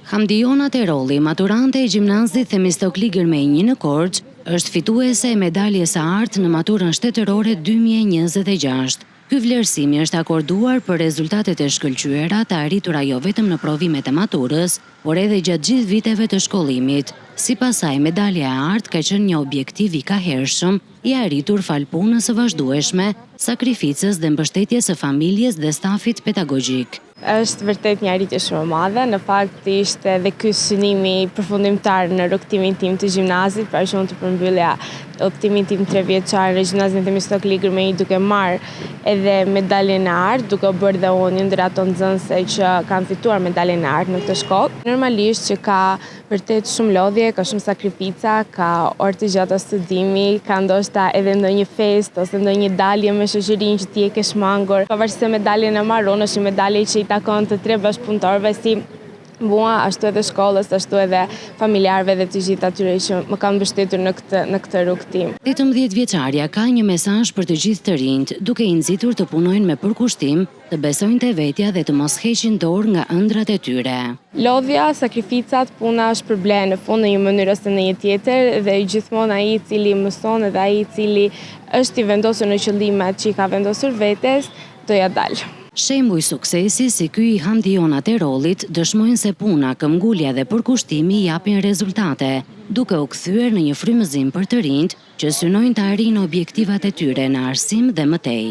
Hamdiona Terolli, maturante e gjimnazit Themistokli Gërmenji në Korçë, është fituese e medaljes së artë në maturën shtetërore 2026. Ky vlerësim është akorduar për rezultatet e shkëlqyera të arritura jo vetëm në provimet e maturës, por edhe gjatë gjithë viteve të shkollimit. Sipas saj, medalja e artë ka qenë një objektiv i kahershëm, i arritur fal punës së vazhdueshme, sakrificës dhe mbështetjes së familjes dhe stafit pedagogjik. Është vërtet një arritje shumë e madhe, në fakt ishte edhe ky synimi përfundimtar në rrugtimin tim të gjimnazit, pra që unë të përmbyllja rrugtimin tim 3 vjeçar në gjimnazin Themistokli Gërmenji duke marrë edhe medaljen e artë, duke bërë dhe unë një ndër ato nxënëse që kanë fituar medaljen e artë në këtë shkollë. Normalisht që ka vërtet shumë lodhje, ka shumë sakrifica, ka orë të gjata studimi, ka ndoshta edhe ndonjë festë ose ndonjë dalje me shoqërinë që ti e ke shmangur. Pavarësisht se medaljen e marron është një medalje që i takon të 3 bashkëpunëtorëve si mua, ashtu edhe shkollës, ashtu edhe familjarëve dhe të gjithë atyre që më kanë mbështetur në këtë rrugtim. 18 vjeçarja ka një mesazh për të gjithë të rinjt, duke i nxitur të punojnë me përkushtim, të besojnë te vetja dhe të mos heqin dorë nga ëndrat e tyre. Lodhja, sakrificat, puna është përbler në fund në një mënyrë ose në një tjetër dhe gjithmonë ai i cili mëson edhe ai i cili është i vendosur në qëllimet që i ka vendosur vetes, do ja dalë. Shembuj suksesi si ky i Hamdiona Terollit dëshmojnë se puna, këmbgulja dhe përkushtimi japin rezultate, duke u kthyer në një frymëzim për të rinjt që synojnë të arrijnë objektivat e tyre në arsim dhe mëtej.